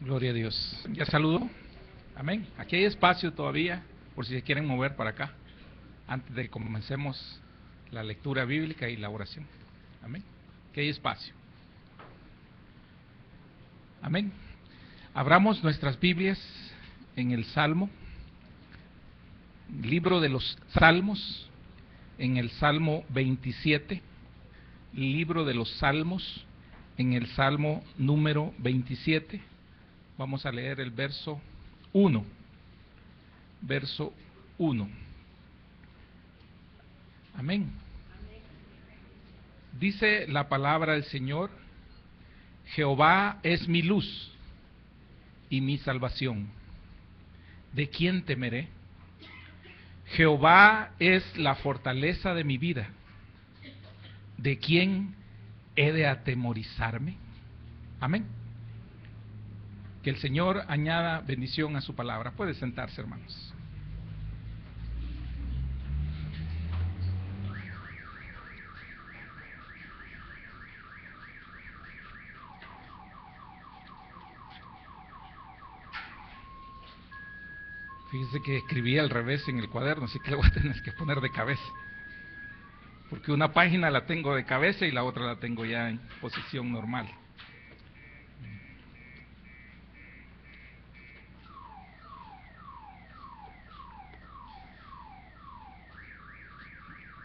Gloria a Dios. ¿Ya saludo? Amén. Aquí hay espacio todavía, por si se quieren mover para acá, antes de que comencemos la lectura bíblica y la oración. Amén. Aquí hay espacio. Amén. Abramos nuestras Biblias en el Salmo, libro de los Salmos, en el Salmo 27, libro de los Salmos, en el Salmo número 27. Vamos a leer el verso 1. Verso 1. Amén. Dice la palabra del Señor: Jehová es mi luz y mi salvación. ¿De quién temeré? Jehová es la fortaleza de mi vida. ¿De quién he de atemorizarme? Amén. Que el Señor añada bendición a su palabra. Puede sentarse, hermanos. Fíjese que escribí al revés en el cuaderno, así que le voy a tener que poner de cabeza. Porque una página la tengo de cabeza y la otra la tengo ya en posición normal.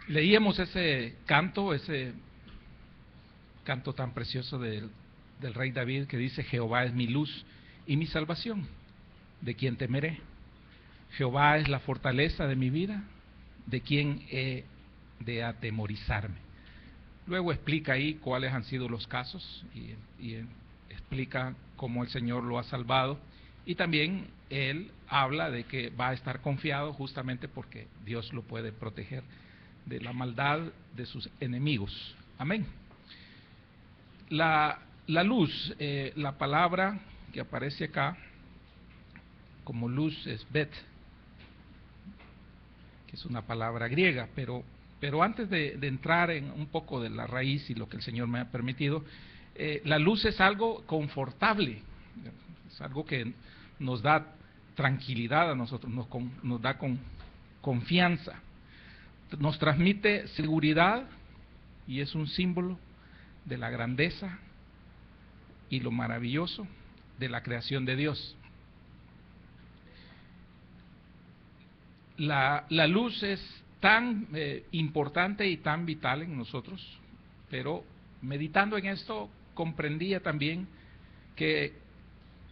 Leíamos ese canto tan precioso del rey David, que dice: Jehová es mi luz y mi salvación, ¿de quién temeré? Jehová es la fortaleza de mi vida, ¿de quién he de atemorizarme? Luego explica ahí cuáles han sido los casos y explica cómo el Señor lo ha salvado, y también él habla de que va a estar confiado justamente porque Dios lo puede proteger de la maldad de sus enemigos. Amén. La luz, la palabra que aparece acá como luz es bet, que es una palabra griega, pero antes de entrar en un poco de la raíz y lo que el Señor me ha permitido, la luz es algo confortable, es algo que nos da tranquilidad a nosotros, nos da confianza, nos transmite seguridad y es un símbolo de la grandeza y lo maravilloso de la creación de Dios. La luz es tan importante y tan vital en nosotros, pero meditando en esto comprendía también que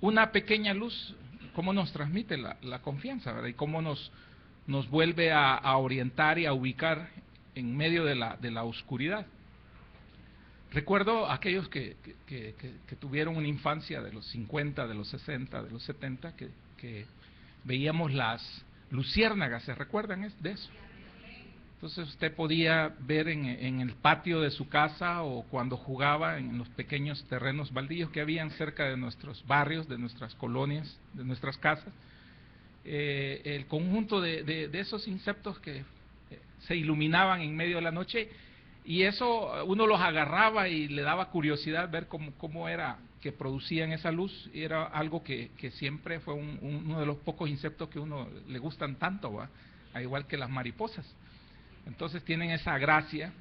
una pequeña luz, cómo nos transmite la confianza, ¿verdad? Y cómo nos vuelve a orientar y a ubicar en medio de la oscuridad. Recuerdo a aquellos que tuvieron una infancia de los 50, de los 60, de los 70, que veíamos las luciérnagas, ¿se recuerdan de eso? Entonces usted podía ver en el patio de su casa, o cuando jugaba en los pequeños terrenos baldíos que habían cerca de nuestros barrios, de nuestras colonias, de nuestras casas, el conjunto de esos insectos que se iluminaban en medio de la noche, y eso uno los agarraba y le daba curiosidad ver cómo era que producían esa luz, y era algo que siempre fue uno de los pocos insectos que a uno le gustan tanto, ¿va? Al igual que las mariposas. Entonces tienen esa gracia.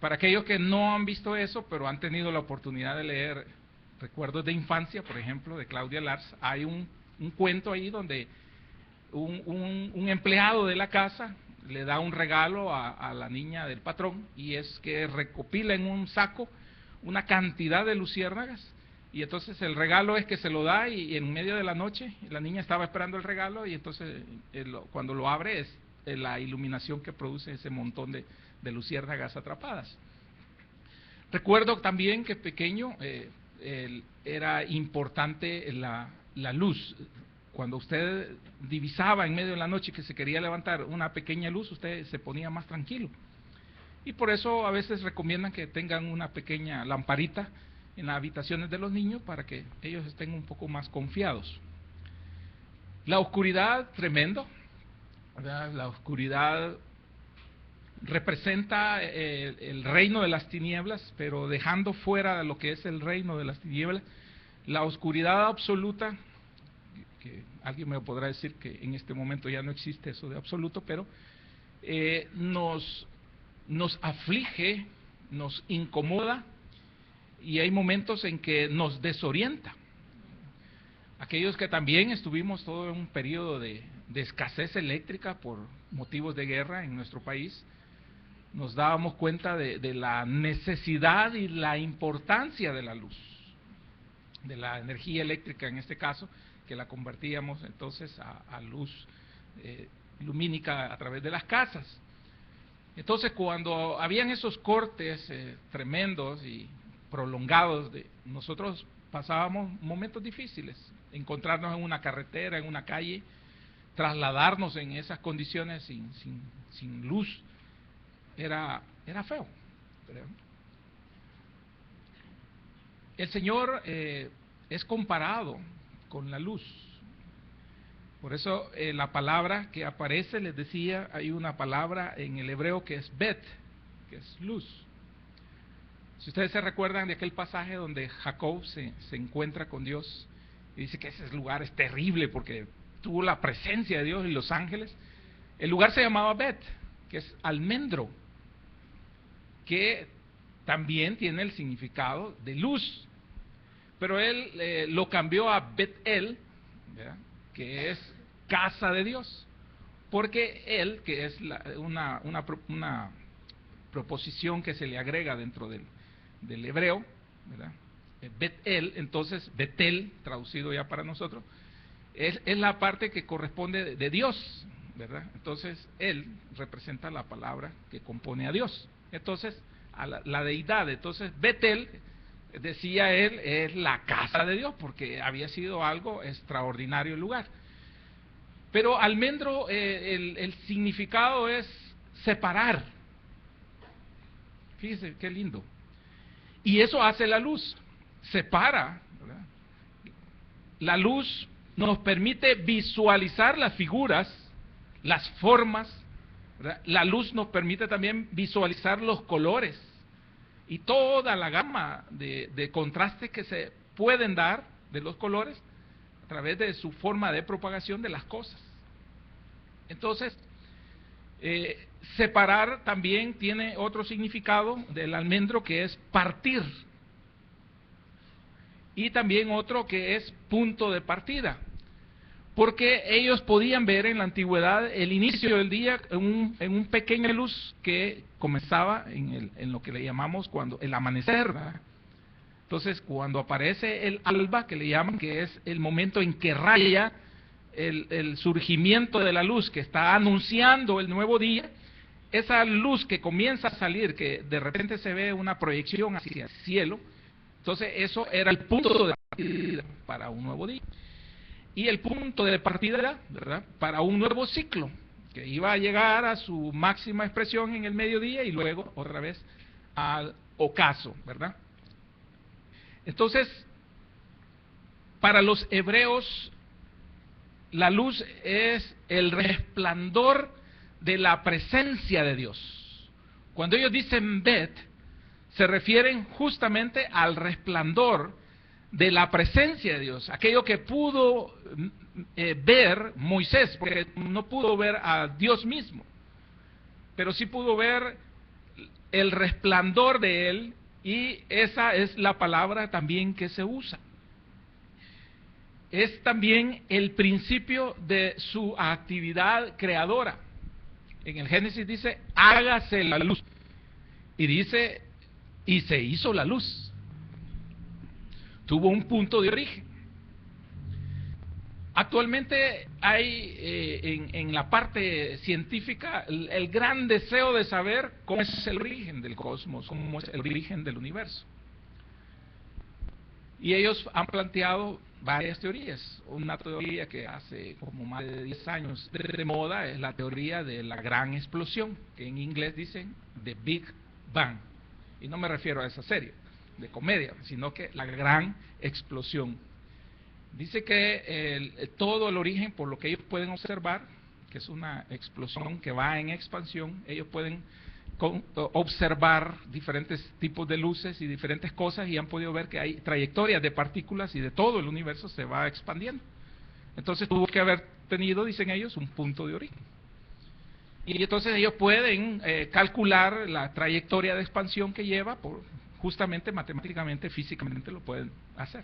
Para aquellos que no han visto eso, pero han tenido la oportunidad de leer Recuerdos de Infancia, por ejemplo, de Claudia Lars, hay un cuento ahí donde un empleado de la casa le da un regalo a la niña del patrón, y es que recopila en un saco una cantidad de luciérnagas, y entonces el regalo es que se lo da, y en medio de la noche la niña estaba esperando el regalo, y entonces cuando lo abre es la iluminación que produce ese montón de luciérnagas atrapadas. Recuerdo también que pequeño era importante la luz. Cuando usted divisaba en medio de la noche que se quería levantar una pequeña luz, usted se ponía más tranquilo. Y por eso a veces recomiendan que tengan una pequeña lamparita en las habitaciones de los niños para que ellos estén un poco más confiados. La oscuridad, tremendo, ¿verdad? La oscuridad representa el reino de las tinieblas, pero dejando fuera lo que es el reino de las tinieblas, la oscuridad absoluta, que alguien me podrá decir que en este momento ya no existe eso de absoluto, pero nos aflige, nos incomoda, y hay momentos en que nos desorienta. Aquellos que también estuvimos todo un periodo de escasez eléctrica por motivos de guerra en nuestro país, nos dábamos cuenta de la necesidad y la importancia de la luz, de la energía eléctrica en este caso, que la convertíamos entonces a luz lumínica a través de las casas. Entonces, cuando habían esos cortes tremendos y prolongados, nosotros pasábamos momentos difíciles. Encontrarnos en una carretera, en una calle, trasladarnos en esas condiciones sin luz, era feo. El Señor es comparado con la luz. Por eso la palabra que aparece, les decía, hay una palabra en el hebreo que es bet, que es luz. Si ustedes se recuerdan de aquel pasaje donde Jacob se encuentra con Dios y dice que ese lugar es terrible porque tuvo la presencia de Dios y los ángeles, el lugar se llamaba Bet, que es almendro, que también tiene el significado de luz, pero él lo cambió a Bet-El, ¿verdad?, que es casa de Dios, porque él, que es una proposición que se le agrega dentro del hebreo, ¿verdad?, Bet-El, entonces Betel, traducido ya para nosotros, es la parte que corresponde de Dios, ¿verdad? Entonces él representa la palabra que compone a Dios, entonces a la deidad. Entonces Betel, decía él, es la casa de Dios, porque había sido algo extraordinario el lugar. Pero almendro, el significado es separar. Fíjese qué lindo. Y eso hace la luz, separa, ¿verdad? La luz nos permite visualizar las figuras, las formas, ¿verdad? La luz nos permite también visualizar los colores y toda la gama de contrastes que se pueden dar de los colores a través de su forma de propagación de las cosas. Entonces, separar también tiene otro significado del almendro, que es partir, y también otro que es punto de partida, porque ellos podían ver en la antigüedad el inicio del día en un pequeña luz que comenzaba en lo que le llamamos el amanecer, ¿verdad? Entonces, cuando aparece el alba, que le llaman, que es el momento en que raya el surgimiento de la luz que está anunciando el nuevo día, esa luz que comienza a salir, que de repente se ve una proyección hacia el cielo, entonces eso era el punto de partida para un nuevo día. Y el punto de partida, ¿verdad?, para un nuevo ciclo, que iba a llegar a su máxima expresión en el mediodía y luego otra vez al ocaso, ¿verdad? Entonces, para los hebreos, la luz es el resplandor de la presencia de Dios. Cuando ellos dicen Bet, se refieren justamente al resplandor de la presencia de Dios, aquello que pudo ver Moisés, porque no pudo ver a Dios mismo, pero sí pudo ver el resplandor de Él, y esa es la palabra también que se usa. Es también el principio de su actividad creadora. En el Génesis dice, hágase la luz, y dice, y se hizo la luz. Tuvo un punto de origen. Actualmente hay en la parte científica el gran deseo de saber cómo es el origen del cosmos, cómo es el origen del universo. Y ellos han planteado varias teorías. Una teoría que hace como más de 10 años de moda es la teoría de la gran explosión, que en inglés dicen The Big Bang. Y no me refiero a esa serie de comedia, sino que la gran explosión. Dice que todo el origen, por lo que ellos pueden observar, que es una explosión que va en expansión, ellos pueden observar diferentes tipos de luces y diferentes cosas y han podido ver que hay trayectorias de partículas y de todo el universo se va expandiendo. Entonces tuvo que haber tenido, dicen ellos, un punto de origen. Y entonces ellos pueden calcular la trayectoria de expansión que lleva, justamente matemáticamente, físicamente lo pueden hacer.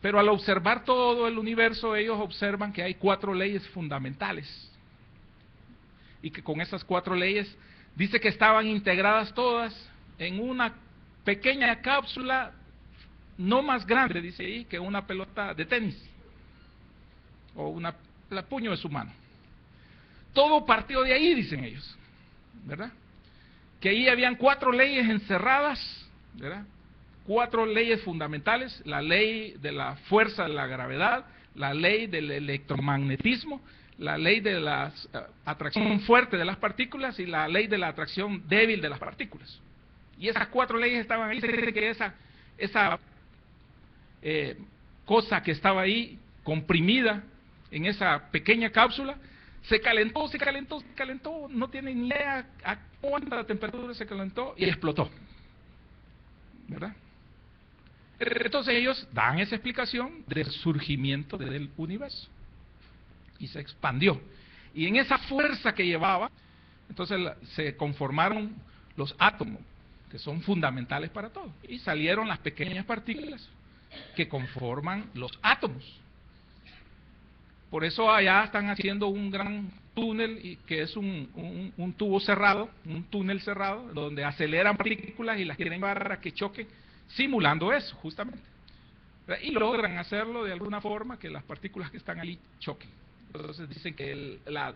Pero al observar todo el universo, ellos observan que hay 4 leyes fundamentales. Y que con esas 4 leyes, dice que estaban integradas todas en una pequeña cápsula, no más grande, dice ahí, que una pelota de tenis. O el puño de su mano. Todo partió de ahí, dicen ellos, ¿verdad? Que ahí habían 4 leyes encerradas, ¿verdad? 4 leyes fundamentales: la ley de la fuerza de la gravedad, la ley del electromagnetismo, la ley de la atracción fuerte de las partículas y la ley de la atracción débil de las partículas. Y esas 4 leyes estaban ahí. Dice que esa cosa que estaba ahí comprimida en esa pequeña cápsula se calentó, no tienen ni idea a cuánta temperatura se calentó y explotó, ¿verdad? Entonces ellos dan esa explicación del surgimiento del universo y se expandió, y en esa fuerza que llevaba, entonces se conformaron los átomos, que son fundamentales para todo, y salieron las pequeñas partículas que conforman los átomos. Por eso allá están haciendo un gran túnel, que es un tubo cerrado, un túnel cerrado, donde aceleran partículas y las quieren llevar a que choquen, simulando eso, justamente. Y logran hacerlo de alguna forma, que las partículas que están ahí choquen. Entonces dicen que las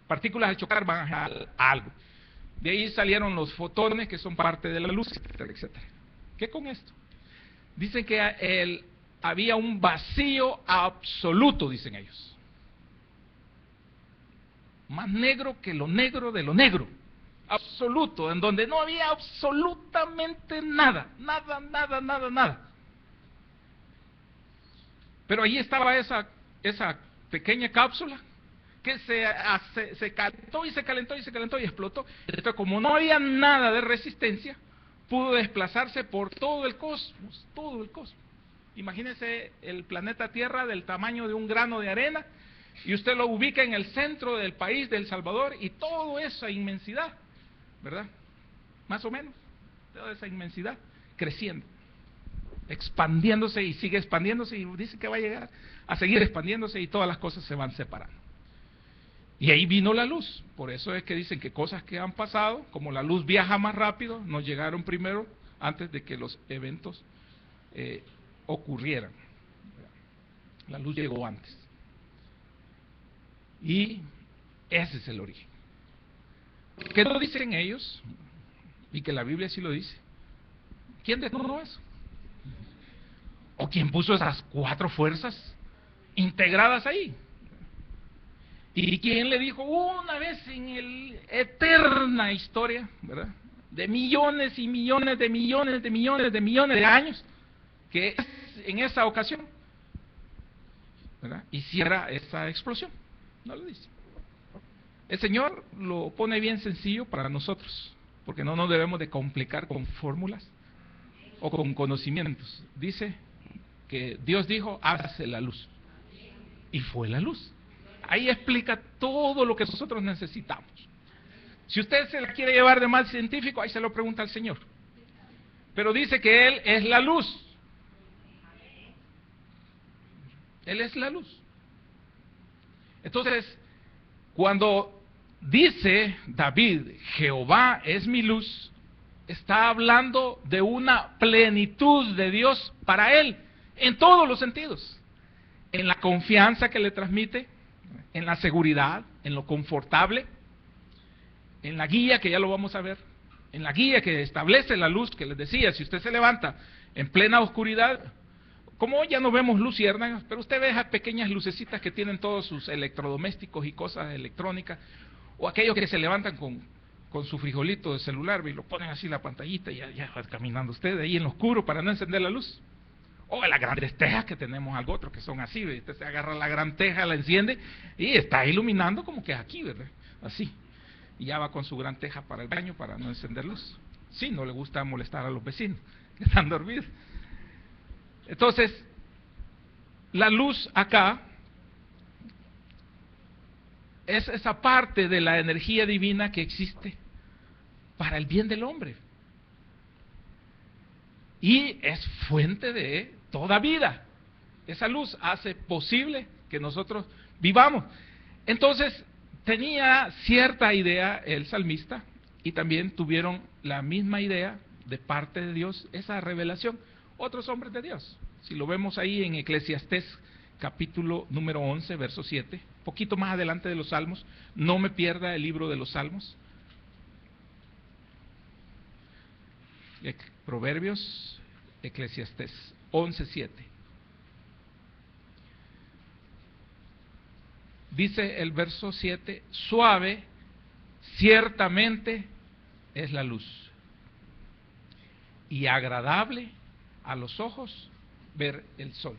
partículas al chocar van a generar algo. De ahí salieron los fotones, que son parte de la luz, etcétera, etcétera. ¿Qué con esto? Dicen que había un vacío absoluto, dicen ellos. Más negro que lo negro de lo negro. Absoluto, en donde no había absolutamente nada. Nada. Pero ahí estaba esa pequeña cápsula que se calentó y explotó. Entonces, como no había nada de resistencia, pudo desplazarse por todo el cosmos. Imagínese el planeta Tierra del tamaño de un grano de arena, y usted lo ubica en el centro del país de El Salvador, y toda esa inmensidad, ¿verdad? Más o menos, toda esa inmensidad creciendo, expandiéndose, y sigue expandiéndose, y dice que va a llegar a seguir expandiéndose, y todas las cosas se van separando. Y ahí vino la luz. Por eso es que dicen que cosas que han pasado, como la luz viaja más rápido, nos llegaron primero, antes de que los eventos ocurrieran. La luz llegó antes. Y ese es el origen. ¿Qué lo dicen ellos? Y que la Biblia sí lo dice. ¿Quién detonó eso? ¿O quién puso esas 4 fuerzas integradas ahí? ¿Y quién le dijo una vez en la eterna historia, ¿verdad?, de millones y millones de millones de años, que en esa ocasión, ¿verdad?, hiciera esa explosión? No lo dice. El Señor lo pone bien sencillo para nosotros, porque no nos debemos de complicar con fórmulas o con conocimientos. Dice que Dios dijo, hágase la luz, y fue la luz. Ahí explica todo lo que nosotros necesitamos. Si usted se la quiere llevar de mal científico, ahí se lo pregunta al Señor. Pero dice que Él es la luz. Él es la luz. Entonces, cuando dice David, Jehová es mi luz, está hablando de una plenitud de Dios para él, en todos los sentidos. En la confianza que le transmite, en la seguridad, en lo confortable, en la guía, que ya lo vamos a ver, en la guía que establece la luz, que les decía, si usted se levanta en plena oscuridad, como hoy ya no vemos luciérnagas, pero usted ve esas pequeñas lucecitas que tienen todos sus electrodomésticos y cosas electrónicas, o aquellos que se levantan con su frijolito de celular y lo ponen así en la pantallita, y ya va caminando usted ahí en lo oscuro para no encender la luz. O las grandes tejas que tenemos algo otro que son así, usted se agarra la gran teja, la enciende y está iluminando como que aquí, ¿verdad? Así. y ya va con su gran teja para el baño para no encender luz. Sí, no le gusta molestar a los vecinos que están dormidos. Entonces, la luz acá es esa parte de la energía divina que existe para el bien del hombre. Y es fuente de toda vida. Esa luz hace posible que nosotros vivamos. Entonces, tenía cierta idea el salmista y también tuvieron la misma idea de parte de Dios, esa revelación, otros hombres de Dios. Si lo vemos ahí en Eclesiastés capítulo número 11, verso 7, poquito más adelante de los Salmos, no me pierda el libro de los Salmos. Proverbios, Eclesiastés 11, 7. Dice el verso 7, suave, ciertamente es la luz, y agradable a los ojos ver el sol.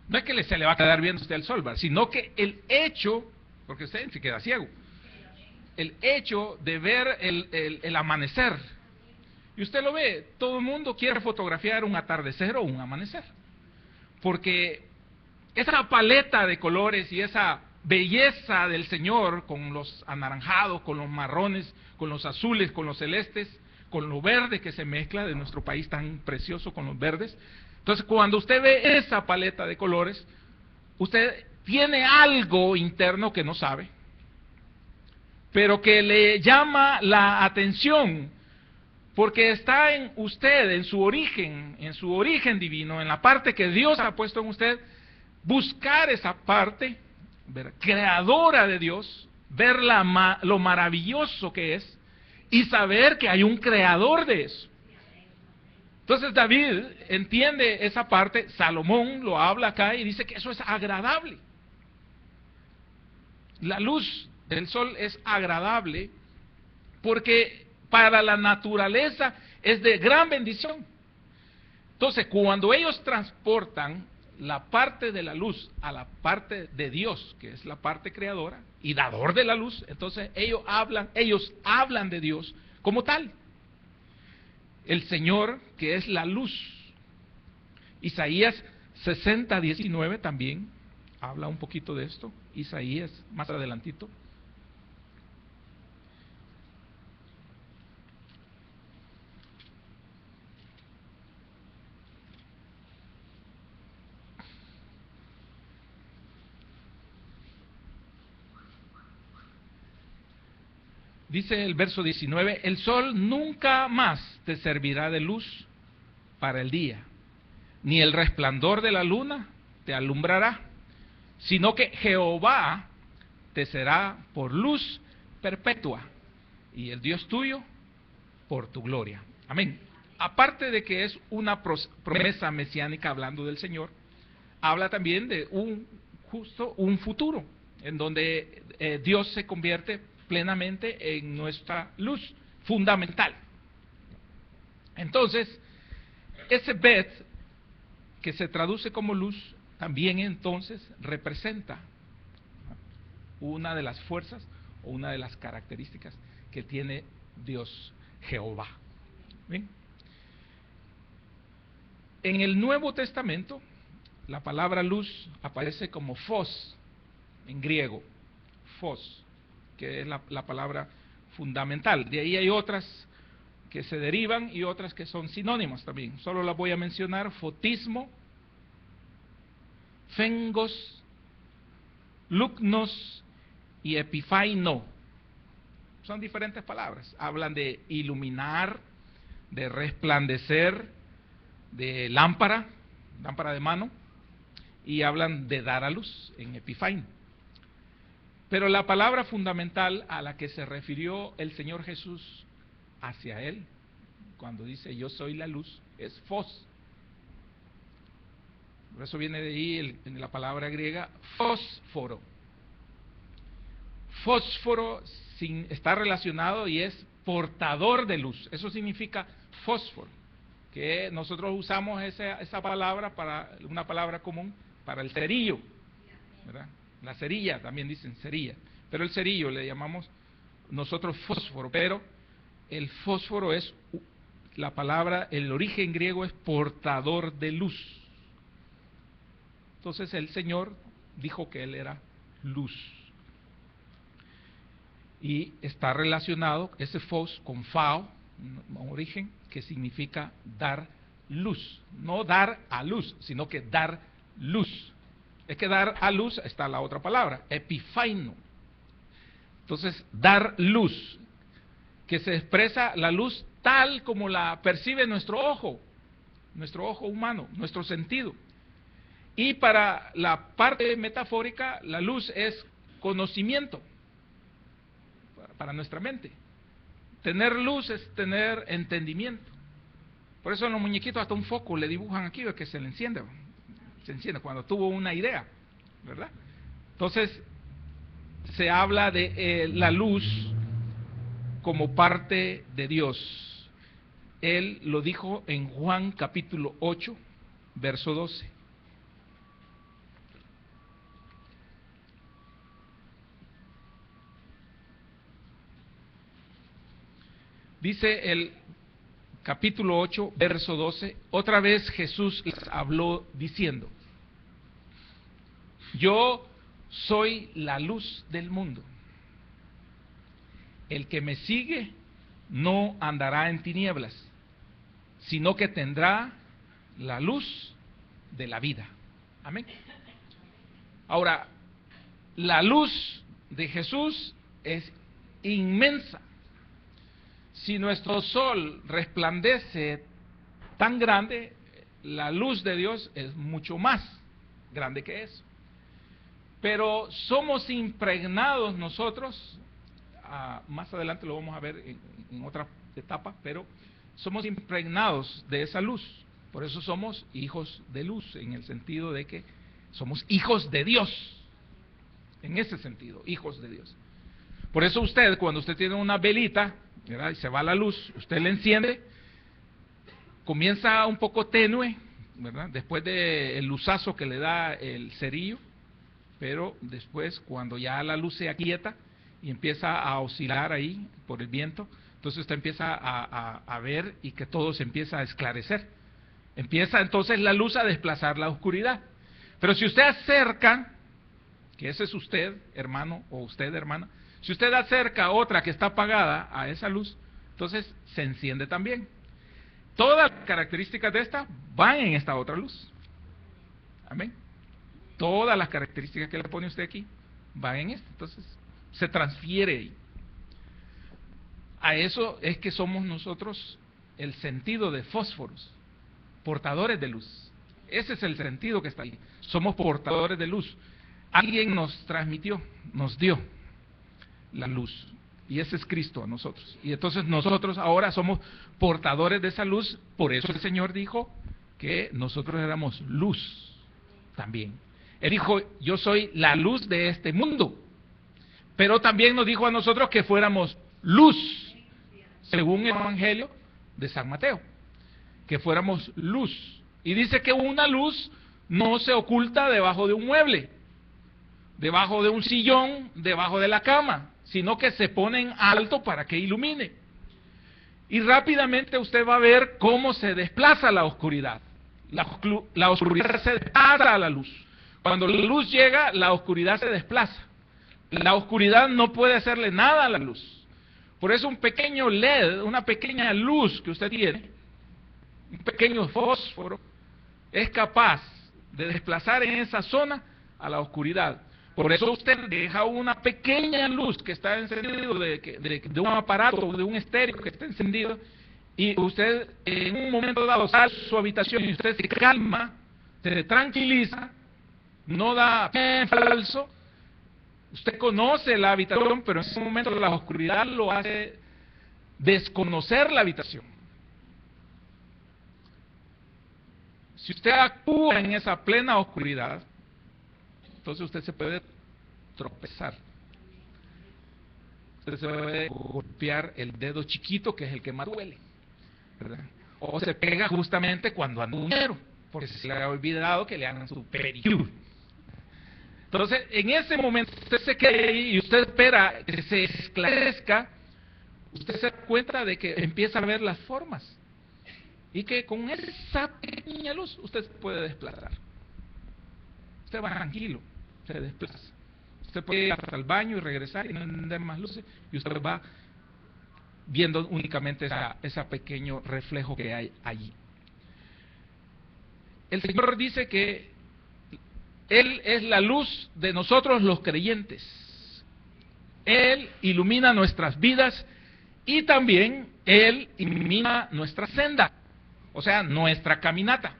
No es que se le va a quedar viendo usted el sol, ¿verdad?, sino que el hecho, porque usted se queda ciego, el hecho de ver el amanecer, y usted lo ve, todo el mundo quiere fotografiar un atardecer o un amanecer, porque esa paleta de colores y esa belleza del Señor, con los anaranjados, con los marrones, con los azules, con los celestes, con lo verde que se mezcla de nuestro país tan precioso con los verdes. Entonces, cuando usted ve esa paleta de colores, usted tiene algo interno que no sabe, pero que le llama la atención, porque está en usted, en su origen divino, en la parte que Dios ha puesto en usted, buscar esa parte creadora de Dios, ver lo maravilloso que es, y saber que hay un creador de eso. Entonces David entiende esa parte, Salomón lo habla acá y dice que eso es agradable. La luz del sol es agradable porque para la naturaleza es de gran bendición. Entonces, cuando ellos transportan la parte de la luz a la parte de Dios, que es la parte creadora y dador de la luz, entonces ellos hablan de Dios como tal. El Señor, que es la luz. Isaías 60:19 también habla un poquito de esto. Isaías, más adelantito. Dice el verso 19, el sol nunca más te servirá de luz para el día, ni el resplandor de la luna te alumbrará, sino que Jehová te será por luz perpetua, y el Dios tuyo por tu gloria. Amén. Aparte de que es una promesa mesiánica hablando del Señor, habla también de un futuro, en donde Dios se convierte plenamente en nuestra luz fundamental. Entonces, ese Bet, que se traduce como luz, también entonces representa una de las fuerzas o una de las características que tiene Dios Jehová. ¿Bien? En el Nuevo Testamento, la palabra luz aparece como phos en griego, phos, que es la palabra fundamental. De ahí hay otras que se derivan y otras que son sinónimas también. Solo las voy a mencionar: fotismo, phengos, luknos y epifaino. Son diferentes palabras. Hablan de iluminar, de resplandecer, de lámpara de mano, y hablan de dar a luz en epifaino. Pero la palabra fundamental a la que se refirió el Señor Jesús hacia él, cuando dice yo soy la luz, es phos. Por eso viene de ahí en la palabra griega fósforo. Fósforo está relacionado y es portador de luz. Eso significa fósforo, que nosotros usamos esa palabra para una palabra común para el cerillo, ¿verdad? La cerilla, también dicen cerilla, pero el cerillo le llamamos nosotros fósforo, pero el fósforo es, la palabra, el origen griego es portador de luz. Entonces el Señor dijo que Él era luz. Y está relacionado ese fos con fao, un origen que significa dar luz. No dar a luz, sino que dar luz. Es que dar a luz, está la otra palabra, epifaino. Entonces, dar luz, que se expresa la luz tal como la percibe nuestro ojo humano, nuestro sentido. Y para la parte metafórica, la luz es conocimiento para nuestra mente. Tener luz es tener entendimiento. Por eso en los muñequitos hasta un foco le dibujan aquí, que se le enciende. Se enciende cuando tuvo una idea, ¿verdad? Entonces, se habla de la luz como parte de Dios. Él lo dijo en Juan capítulo 8, verso 12. Dice el capítulo 8, verso 12, otra vez Jesús les habló diciendo, yo soy la luz del mundo. El que me sigue no andará en tinieblas, sino que tendrá la luz de la vida. Amén. Ahora, la luz de Jesús es inmensa. Si nuestro sol resplandece tan grande, la luz de Dios es mucho más grande que eso. Pero somos impregnados nosotros, más adelante lo vamos a ver en otra etapa, pero somos impregnados de esa luz. Por eso somos hijos de luz, en el sentido de que somos hijos de Dios. En ese sentido, hijos de Dios. Por eso usted, cuando usted tiene una velita, ¿verdad?, y se va la luz, usted la enciende, comienza un poco tenue, ¿verdad?, después del luzazo que le da el cerillo, pero después, cuando ya la luz se aquieta y empieza a oscilar ahí por el viento, entonces usted empieza a ver y que todo se empieza a esclarecer. Empieza entonces la luz a desplazar la oscuridad. Pero si usted acerca, que ese es usted, hermano, o usted, hermana, si usted acerca otra que está apagada a esa luz, entonces se enciende también. Todas las características de esta van en esta otra luz. Amén. Todas las características que le pone usted aquí van en esta. Entonces se transfiere ahí. A eso es que somos nosotros el sentido de fósforos, portadores de luz. Ese es el sentido que está ahí. Somos portadores de luz. Alguien nos transmitió, nos dio la luz, y ese es Cristo a nosotros, y entonces nosotros ahora somos portadores de esa luz. Por eso el Señor dijo que nosotros éramos luz también. Él dijo, yo soy la luz de este mundo, pero también nos dijo a nosotros que fuéramos luz, según el Evangelio de San Mateo, que fuéramos luz, y dice que una luz no se oculta debajo de un mueble, debajo de un sillón, debajo de la cama, sino que se pone en alto para que ilumine. Y rápidamente usted va a ver cómo se desplaza la oscuridad. La oscuridad se desplaza a la luz. Cuando la luz llega, la oscuridad se desplaza. La oscuridad no puede hacerle nada a la luz. Por eso un pequeño LED, una pequeña luz que usted tiene, un pequeño fósforo, es capaz de desplazar en esa zona a la oscuridad. Por eso usted deja una pequeña luz que está encendido de un aparato, de un estéreo que está encendido, y usted en un momento dado sale de su habitación y usted se calma, se tranquiliza, no da pie falso, usted conoce la habitación, pero en ese momento la oscuridad lo hace desconocer la habitación. Si usted actúa en esa plena oscuridad, entonces usted se puede tropezar. Usted se puede golpear el dedo chiquito, que es el que más duele, ¿verdad? O se pega justamente cuando anda un ñero, porque se le ha olvidado que le hagan su pedicure. Entonces, en ese momento usted se queda ahí y usted espera que se esclarezca, usted se da cuenta de que empieza a ver las formas. Y que con esa pequeña luz usted se puede desplazar. Usted va tranquilo, se desplaza. Usted puede ir hasta el baño y regresar y no encender más luces, y usted va viendo únicamente ese pequeño reflejo que hay allí. El Señor dice que Él es la luz de nosotros los creyentes. Él ilumina nuestras vidas y también Él ilumina nuestra senda, o sea, nuestra caminata.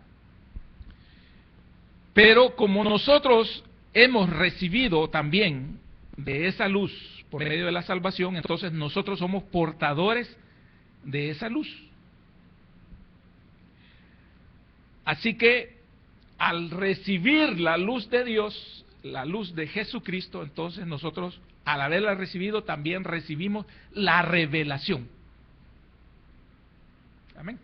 Pero como nosotros hemos recibido también de esa luz por medio de la salvación, entonces nosotros somos portadores de esa luz. Así que al recibir la luz de Dios, la luz de Jesucristo, entonces nosotros al haberla recibido también recibimos la revelación. Amén.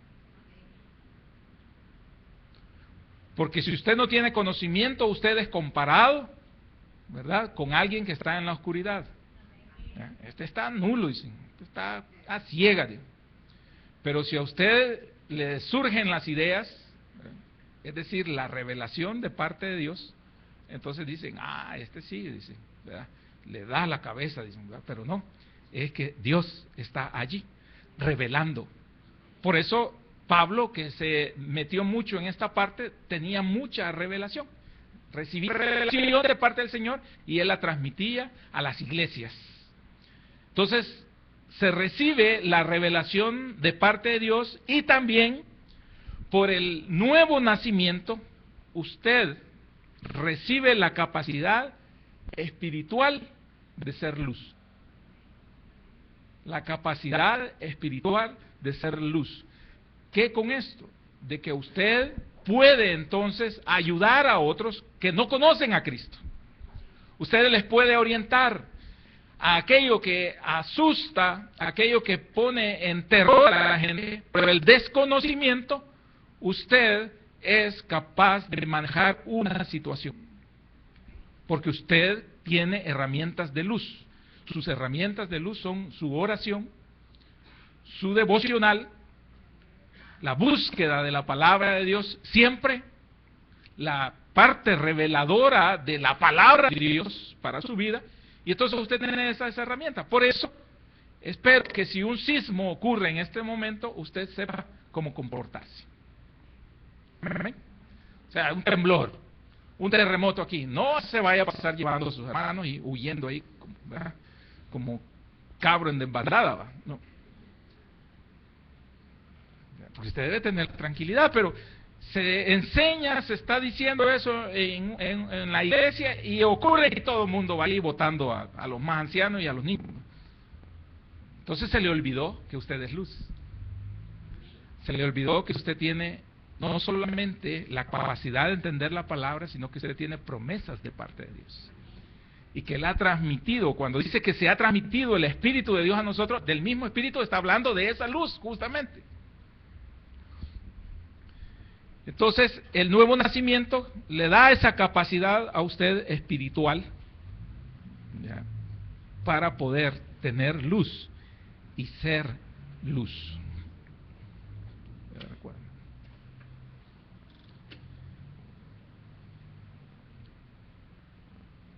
Porque si usted no tiene conocimiento, usted es comparado, ¿verdad?, con alguien que está en la oscuridad. Este está nulo, dicen, este está a ciega. Pero si a usted le surgen las ideas, es decir, la revelación de parte de Dios, entonces dicen, este sí, dicen, ¿verdad?, le da la cabeza, dicen, ¿verdad? Pero no, es que Dios está allí, revelando. Por eso Pablo, que se metió mucho en esta parte, tenía mucha revelación. Recibía revelación de parte del Señor y él la transmitía a las iglesias. Entonces, se recibe la revelación de parte de Dios y también por el nuevo nacimiento, usted recibe la capacidad espiritual de ser luz. La capacidad espiritual de ser luz. ¿Qué con esto? De que usted puede entonces ayudar a otros que no conocen a Cristo. Usted les puede orientar a aquello que asusta, a aquello que pone en terror a la gente, pero el desconocimiento, usted es capaz de manejar una situación. Porque usted tiene herramientas de luz. Sus herramientas de luz son su oración, su devocional, la búsqueda de la palabra de Dios, siempre la parte reveladora de la palabra de Dios para su vida, y entonces usted tiene esas herramientas. Por eso, espero que si un sismo ocurre en este momento, usted sepa cómo comportarse. O sea, un temblor, un terremoto aquí, no se vaya a pasar llevando a sus hermanos y huyendo ahí, como cabro en desbandada, ¿va? No. Porque usted debe tener tranquilidad, pero se enseña, se está diciendo eso en la iglesia y ocurre que todo el mundo va ahí votando a los más ancianos y a los niños. Entonces se le olvidó que usted es luz. Se le olvidó que usted tiene no solamente la capacidad de entender la palabra, sino que usted tiene promesas de parte de Dios. Y que Él ha transmitido, cuando dice que se ha transmitido el Espíritu de Dios a nosotros, del mismo Espíritu está hablando de esa luz, justamente. Entonces, el nuevo nacimiento le da esa capacidad a usted espiritual, ¿ya?, para poder tener luz y ser luz.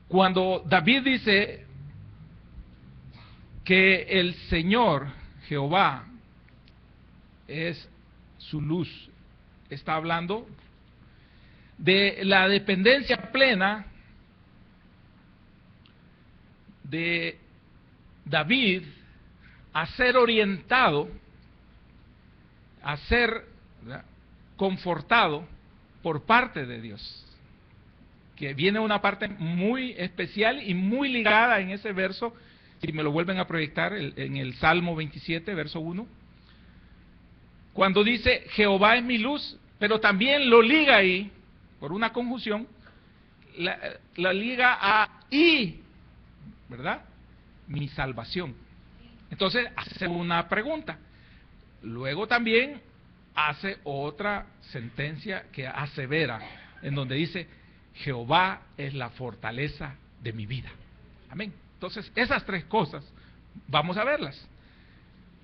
Cuando David dice que el Señor, Jehová, es su luz, está hablando de la dependencia plena de David a ser orientado, a ser, ¿verdad?, confortado por parte de Dios. Que viene una parte muy especial y muy ligada en ese verso, si me lo vuelven a proyectar, en el Salmo 27, verso 1. Cuando dice, Jehová es mi luz, pero también lo liga ahí, por una conjunción, la liga a y, ¿verdad?, mi salvación. Entonces hace una pregunta. Luego también hace otra sentencia que asevera, en donde dice, Jehová es la fortaleza de mi vida. Amén. Entonces, esas tres cosas, vamos a verlas.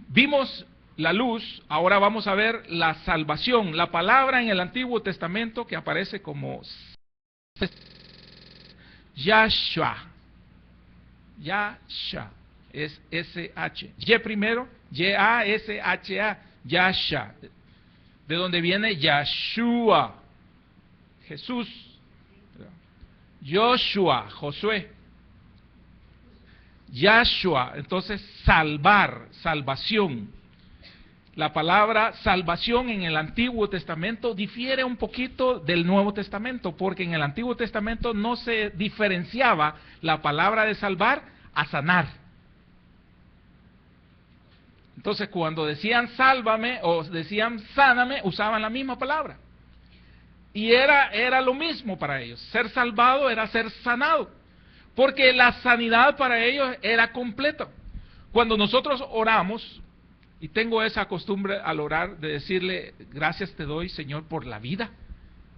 Vimos la luz, ahora vamos a ver la salvación. La palabra en el Antiguo Testamento que aparece como Yahshua. Yahshua es S-H. Y primero, Y-A-S-H-A, Yahshua. De donde viene Yahshua, Jesús. Joshua, Josué. Yahshua, entonces salvar, salvación. La palabra salvación en el Antiguo Testamento difiere un poquito del Nuevo Testamento, porque en el Antiguo Testamento no se diferenciaba la palabra de salvar a sanar. Entonces cuando decían sálvame o decían sáname, usaban la misma palabra. Y era lo mismo para ellos. Ser salvado era ser sanado, porque la sanidad para ellos era completa. Cuando nosotros oramos, y tengo esa costumbre al orar de decirle, gracias te doy, Señor, por la vida,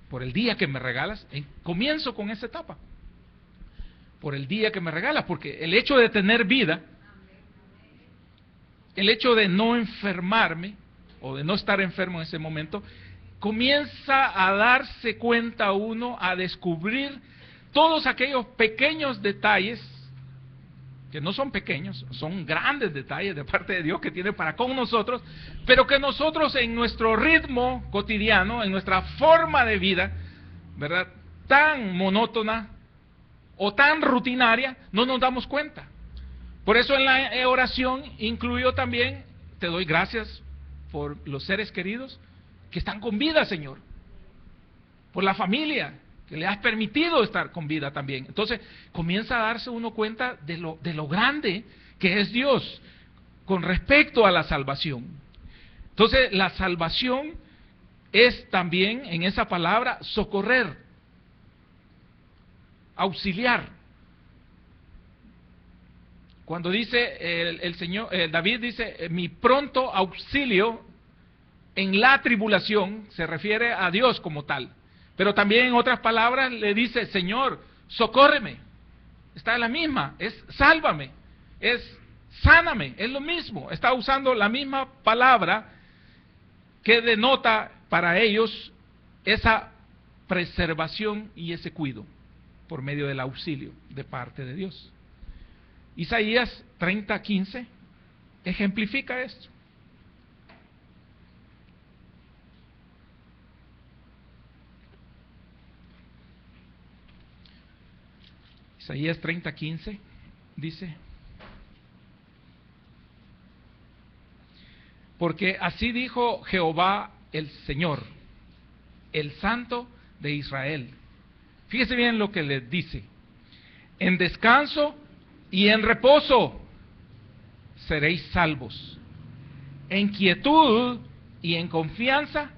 por el día que me regalas. Comienzo con esa etapa, por el día que me regalas, porque el hecho de tener vida, el hecho de no enfermarme, o de no estar enfermo en ese momento, comienza a darse cuenta uno, a descubrir todos aquellos pequeños detalles, que no son pequeños, son grandes detalles de parte de Dios que tiene para con nosotros, pero que nosotros en nuestro ritmo cotidiano, en nuestra forma de vida, ¿verdad?, tan monótona o tan rutinaria, no nos damos cuenta. Por eso en la oración incluyo también, te doy gracias por los seres queridos que están con vida, Señor, por la familia que le has permitido estar con vida también. Entonces comienza a darse uno cuenta de lo grande que es Dios con respecto a la salvación. Entonces la salvación es también, en esa palabra, socorrer, auxiliar. Cuando dice el Señor, David dice, mi pronto auxilio en la tribulación, se refiere a Dios como tal. Pero también en otras palabras le dice, Señor, socórreme. Está en la misma, es sálvame, es sáname, es lo mismo. Está usando la misma palabra que denota para ellos esa preservación y ese cuidado por medio del auxilio de parte de Dios. Isaías 30:15 ejemplifica esto. Isaías 30:15 dice, porque así dijo Jehová el Señor, el Santo de Israel. Fíjese bien lo que les dice, en descanso y en reposo seréis salvos, en quietud y en confianza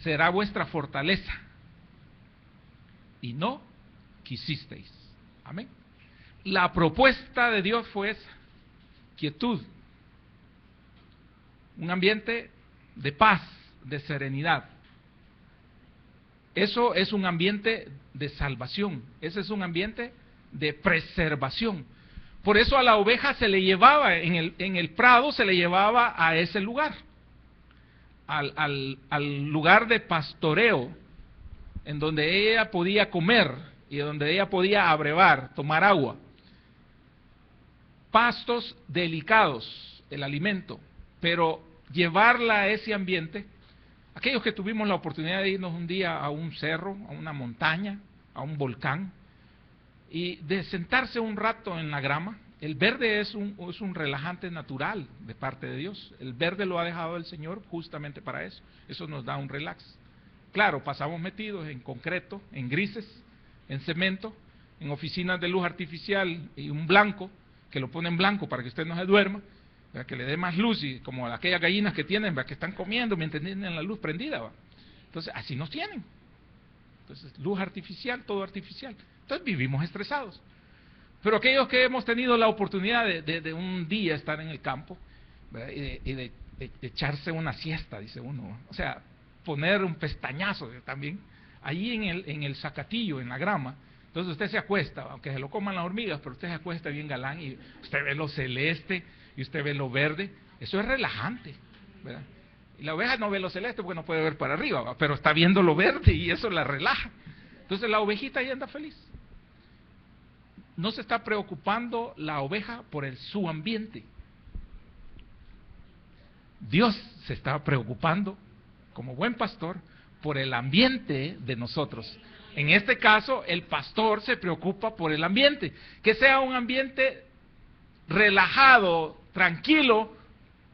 será vuestra fortaleza, y no quisisteis. Amén. La propuesta de Dios fue esa, quietud, un ambiente de paz, de serenidad. Eso es un ambiente de salvación, ese es un ambiente de preservación. Por eso a la oveja se le llevaba, en el prado se le llevaba a ese lugar, al lugar de pastoreo, en donde ella podía comer, y donde ella podía abrevar, tomar agua. Pastos delicados, el alimento, pero llevarla a ese ambiente, aquellos que tuvimos la oportunidad de irnos un día a un cerro, a una montaña, a un volcán, y de sentarse un rato en la grama, el verde es un relajante natural de parte de Dios. El verde lo ha dejado el Señor justamente para eso, eso nos da un relax. Claro, pasamos metidos en concreto, en grises, en cemento, en oficinas de luz artificial y un blanco, que lo ponen blanco para que usted no se duerma, para que le dé más luz, y como aquellas gallinas que tienen, que están comiendo mientras tienen la luz prendida, ¿va? Entonces así nos tienen. Entonces luz artificial, todo artificial. Entonces vivimos estresados. Pero aquellos que hemos tenido la oportunidad de un día estar en el campo, ¿verdad?, y de echarse una siesta, dice uno, o sea, poner un pestañazo también allí en el zacatillo, en la grama. Entonces usted se acuesta, aunque se lo coman las hormigas, pero usted se acuesta bien galán y usted ve lo celeste y usted ve lo verde. Eso es relajante, ¿verdad? Y la oveja no ve lo celeste porque no puede ver para arriba, ¿verdad? Pero está viendo lo verde y eso la relaja. Entonces la ovejita ahí anda feliz. No se está preocupando la oveja por su ambiente. Dios se está preocupando, como buen pastor, por el ambiente de nosotros. En este caso, el pastor se preocupa por el ambiente, que sea un ambiente relajado, tranquilo,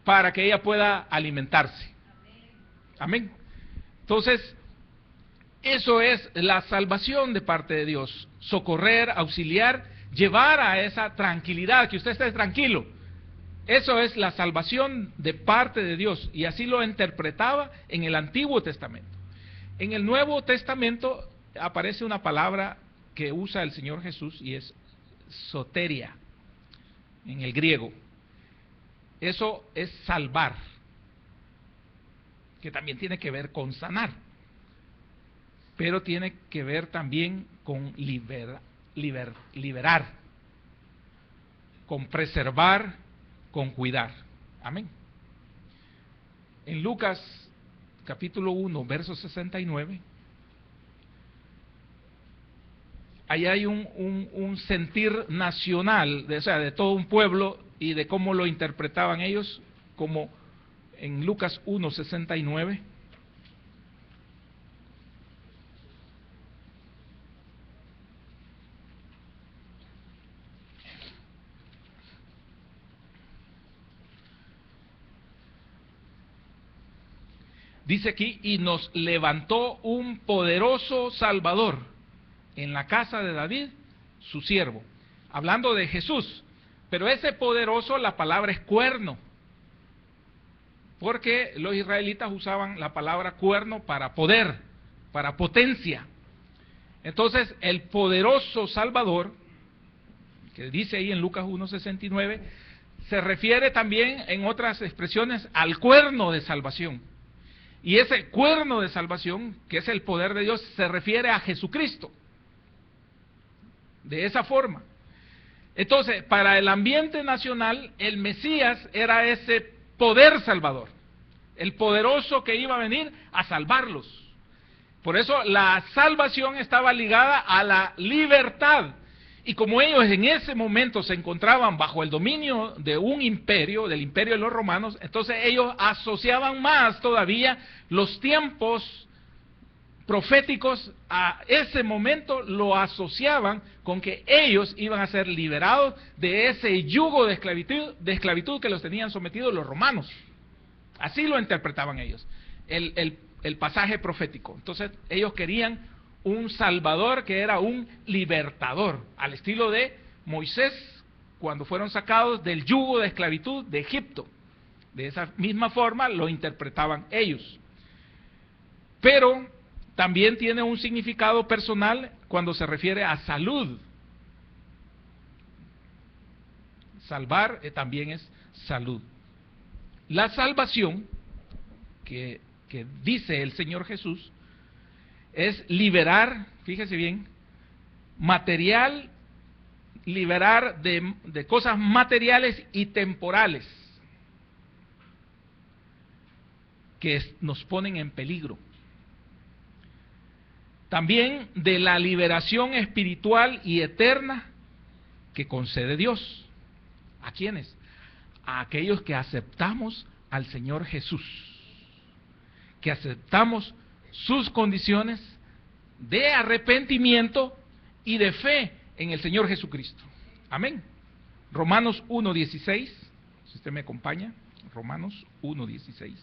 para que ella pueda alimentarse. Amén. Entonces, eso es la salvación de parte de Dios. Socorrer, auxiliar, llevar a esa tranquilidad, que usted esté tranquilo. Eso es la salvación de parte de Dios. Y así lo interpretaba en el Antiguo Testamento. En el Nuevo Testamento aparece una palabra que usa el Señor Jesús y es soteria, en el griego. Eso es salvar, que también tiene que ver con sanar, pero tiene que ver también con liberar, con preservar, con cuidar. Amén. En Lucas capítulo 1, verso 69, ahí hay un sentir nacional, o sea, de todo un pueblo y de cómo lo interpretaban ellos, como en Lucas 1, 69. Dice aquí, y nos levantó un poderoso Salvador en la casa de David, su siervo. Hablando de Jesús, pero ese poderoso, la palabra es cuerno, porque los israelitas usaban la palabra cuerno para poder, para potencia. Entonces, el poderoso Salvador, que dice ahí en Lucas 1:69, se refiere también en otras expresiones al cuerno de salvación. Y ese cuerno de salvación, que es el poder de Dios, se refiere a Jesucristo. De esa forma. Entonces, para el ambiente nacional, el Mesías era ese poder salvador, el poderoso que iba a venir a salvarlos. Por eso la salvación estaba ligada a la libertad. Y como ellos en ese momento se encontraban bajo el dominio de un imperio, del imperio de los romanos, entonces ellos asociaban más todavía los tiempos proféticos a ese momento, lo asociaban con que ellos iban a ser liberados de ese yugo de esclavitud que los tenían sometidos los romanos. Así lo interpretaban ellos, el pasaje profético. Entonces ellos querían un salvador que era un libertador, al estilo de Moisés cuando fueron sacados del yugo de esclavitud de Egipto. De esa misma forma lo interpretaban ellos. Pero también tiene un significado personal cuando se refiere a salud. Salvar también es salud. La salvación que dice el Señor Jesús es liberar, fíjese bien, material, liberar de cosas materiales y temporales que nos ponen en peligro. También de la liberación espiritual y eterna que concede Dios. ¿A quiénes? A aquellos que aceptamos al Señor Jesús, que aceptamos sus condiciones de arrepentimiento y de fe en el Señor Jesucristo. Amén. Romanos 1:16, si usted me acompaña, Romanos 1:16.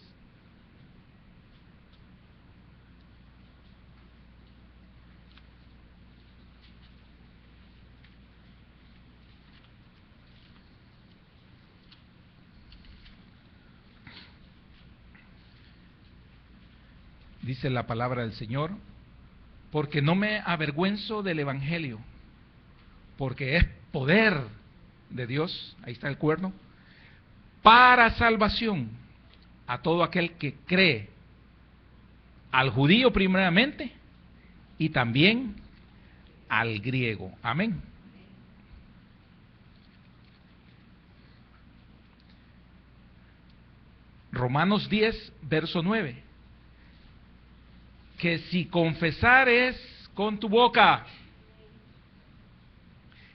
Dice la palabra del Señor, porque no me avergüenzo del Evangelio, porque es poder de Dios, ahí está el cuerno, para salvación a todo aquel que cree, al judío primeramente y también al griego. Amén. Romanos 10, verso 9. Que si confesares con tu boca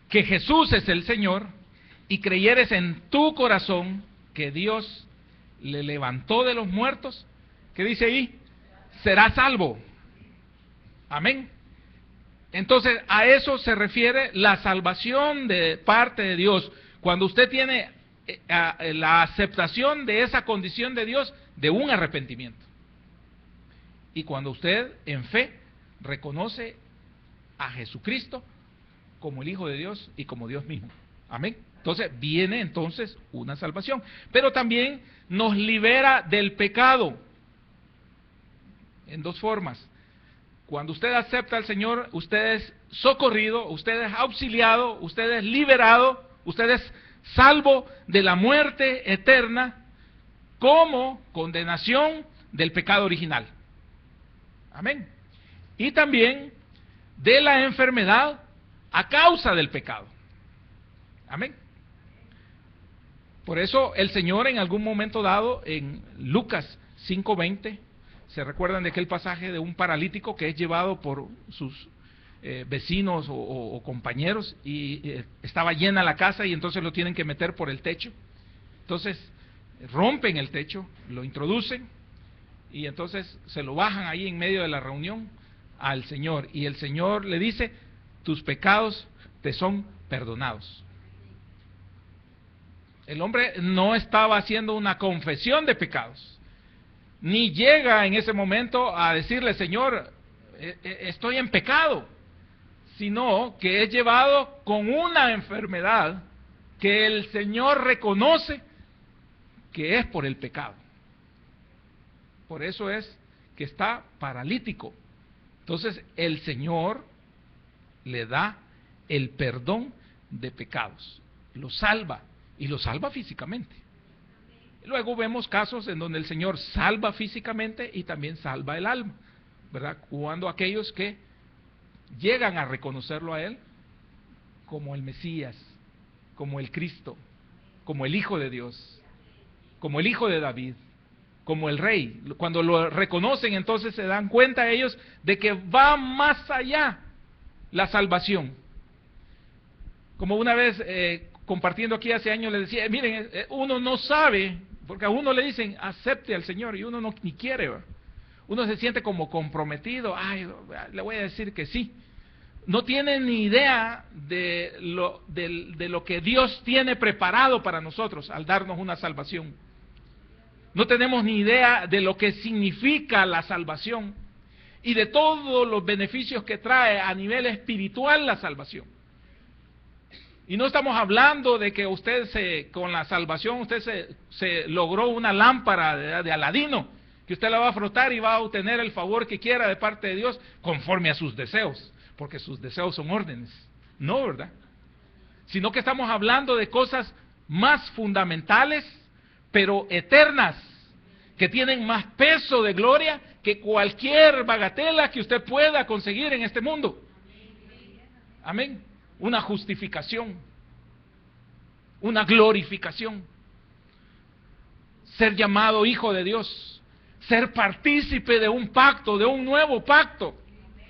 que Jesús es el Señor y creyeres en tu corazón que Dios le levantó de los muertos, ¿qué dice ahí? Serás salvo. Amén. Entonces, a eso se refiere la salvación de parte de Dios. Cuando usted tiene la aceptación de esa condición de Dios, de un arrepentimiento. Y cuando usted en fe reconoce a Jesucristo como el Hijo de Dios y como Dios mismo. Amén. Entonces viene entonces una salvación. Pero también nos libera del pecado en dos formas. Cuando usted acepta al Señor, usted es socorrido, usted es auxiliado, usted es liberado, usted es salvo de la muerte eterna como condenación del pecado original. Amén. Y también de la enfermedad a causa del pecado. Amén. Por eso el Señor en algún momento dado en Lucas 5:20, ¿se recuerdan de aquel pasaje de un paralítico que es llevado por sus vecinos o compañeros y estaba llena la casa y entonces lo tienen que meter por el techo? Entonces rompen el techo, lo introducen y entonces se lo bajan ahí en medio de la reunión al Señor y el Señor le dice: tus pecados te son perdonados. El hombre no estaba haciendo una confesión de pecados, ni llega en ese momento a decirle: Señor, estoy en pecado, sino que es llevado con una enfermedad que el Señor reconoce que es por el pecado. Por eso es que está paralítico. Entonces el Señor le da el perdón de pecados, lo salva y lo salva físicamente. Luego vemos casos en donde el Señor salva físicamente y también salva el alma, ¿verdad? Cuando aquellos que llegan a reconocerlo a Él como el Mesías, como el Cristo, como el Hijo de Dios, como el Hijo de David, como el Rey. Cuando lo reconocen, entonces se dan cuenta ellos de que va más allá la salvación. Como una vez compartiendo aquí hace años les decía: miren, uno no sabe, porque a uno le dicen acepte al Señor y uno no ni quiere, ¿verdad? Uno se siente como comprometido: ay, le voy a decir que sí. No tiene ni idea de lo que Dios tiene preparado para nosotros al darnos una salvación. No tenemos ni idea de lo que significa la salvación y de todos los beneficios que trae a nivel espiritual la salvación. Y no estamos hablando de que usted con la salvación usted se logró una lámpara de Aladino, que usted la va a frotar y va a obtener el favor que quiera de parte de Dios conforme a sus deseos, porque sus deseos son órdenes. No, ¿verdad? Sino que estamos hablando de cosas más fundamentales, pero eternas, que tienen más peso de gloria que cualquier bagatela que usted pueda conseguir en este mundo. Amén. Una justificación, una glorificación, ser llamado hijo de Dios, ser partícipe de un pacto, de un nuevo pacto.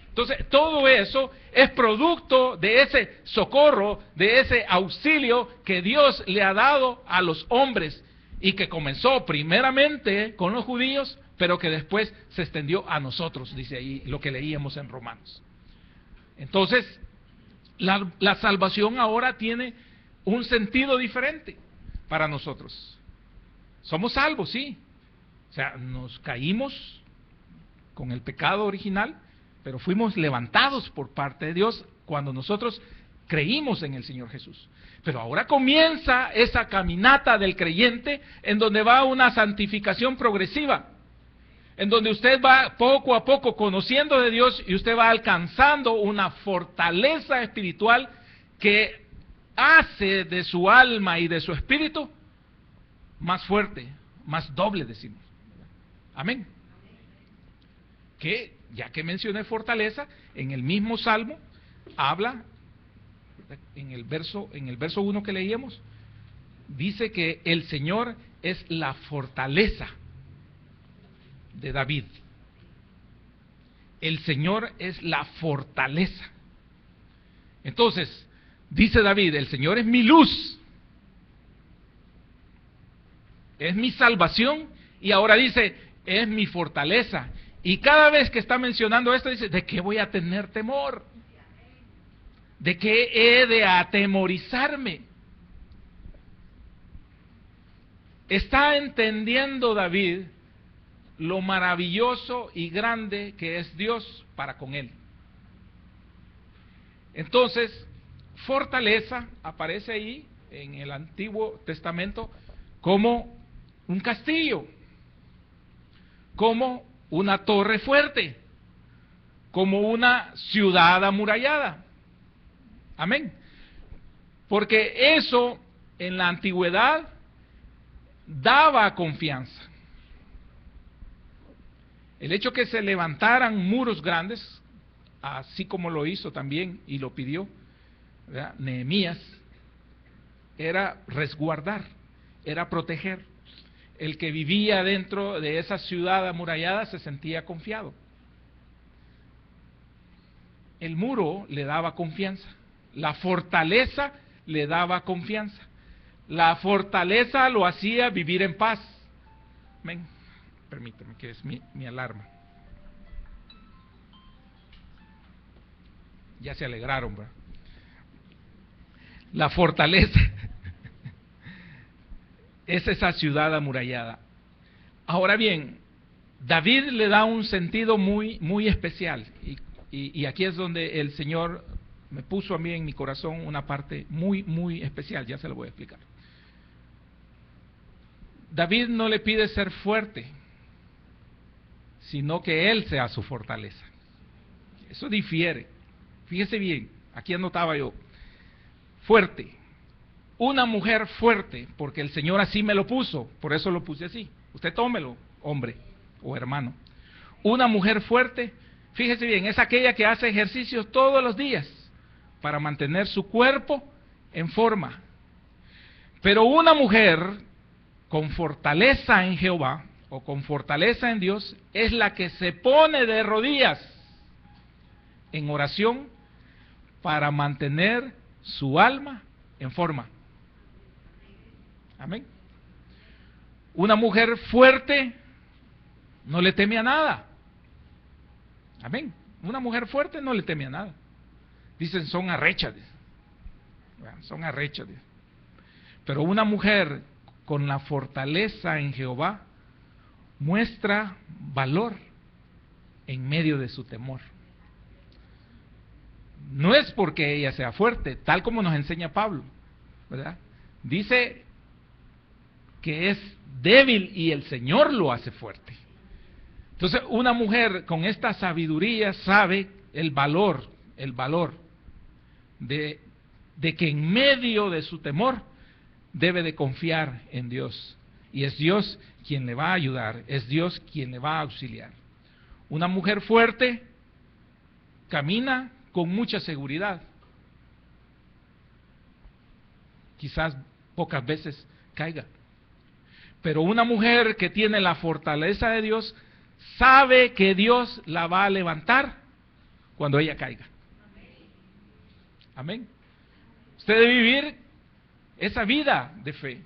Entonces, todo eso es producto de ese socorro, de ese auxilio que Dios le ha dado a los hombres y que comenzó primeramente con los judíos, pero que después se extendió a nosotros, dice ahí lo que leíamos en Romanos. Entonces, la salvación ahora tiene un sentido diferente para nosotros. Somos salvos, sí. O sea, nos caímos con el pecado original, pero fuimos levantados por parte de Dios cuando nosotros creímos en el Señor Jesús. Pero ahora comienza esa caminata del creyente en donde va una santificación progresiva, en donde usted va poco a poco conociendo de Dios y usted va alcanzando una fortaleza espiritual que hace de su alma y de su espíritu más fuerte, más doble, decimos. Amén. Que ya que mencioné fortaleza, en el mismo Salmo habla, en el verso 1 que leíamos, dice que el Señor es la fortaleza de David. El Señor es la fortaleza. Entonces, dice David, el Señor es mi luz, es mi salvación, y ahora dice, es mi fortaleza. Y cada vez que está mencionando esto, dice, ¿de qué voy a tener temor? ¿De qué he de atemorizarme? Está entendiendo David lo maravilloso y grande que es Dios para con él. Entonces, fortaleza aparece ahí en el Antiguo Testamento como un castillo, como una torre fuerte, como una ciudad amurallada. Amén. Porque eso en la antigüedad daba confianza. El hecho que se levantaran muros grandes, así como lo hizo también y lo pidió, ¿verdad?, Nehemías, era resguardar, era proteger. El que vivía dentro de esa ciudad amurallada se sentía confiado. El muro le daba confianza, la fortaleza le daba confianza, la fortaleza lo hacía vivir en paz. Ven, permíteme, que es mi alarma. Ya se alegraron, ¿verdad? La fortaleza es esa ciudad amurallada. Ahora bien, David le da un sentido muy, muy especial, y aquí es donde el Señor me puso a mí en mi corazón una parte muy, muy especial, ya se lo voy a explicar. David no le pide ser fuerte, sino que él sea su fortaleza. Eso difiere. Fíjese bien, aquí anotaba yo, fuerte. Una mujer fuerte, porque el Señor así me lo puso, por eso lo puse así. Usted tómelo, hombre o hermano. Una mujer fuerte, fíjese bien, es aquella que hace ejercicios todos los días para mantener su cuerpo en forma. Pero una mujer con fortaleza en Jehová, o con fortaleza en Dios, es la que se pone de rodillas en oración para mantener su alma en forma. Amén. Una mujer fuerte no le teme a nada. Amén. Una mujer fuerte no le teme a nada. Dicen, son arrechas. Son arrechas. Pero una mujer con la fortaleza en Jehová muestra valor en medio de su temor. No es porque ella sea fuerte, tal como nos enseña Pablo, ¿verdad? Dice que es débil y el Señor lo hace fuerte. Entonces, una mujer con esta sabiduría sabe el valor de que en medio de su temor debe de confiar en Dios. Y es Dios quien le va a ayudar, es Dios quien le va a auxiliar. Una mujer fuerte camina con mucha seguridad. Quizás pocas veces caiga. Pero una mujer que tiene la fortaleza de Dios sabe que Dios la va a levantar cuando ella caiga. Amén. Usted debe vivir esa vida de fe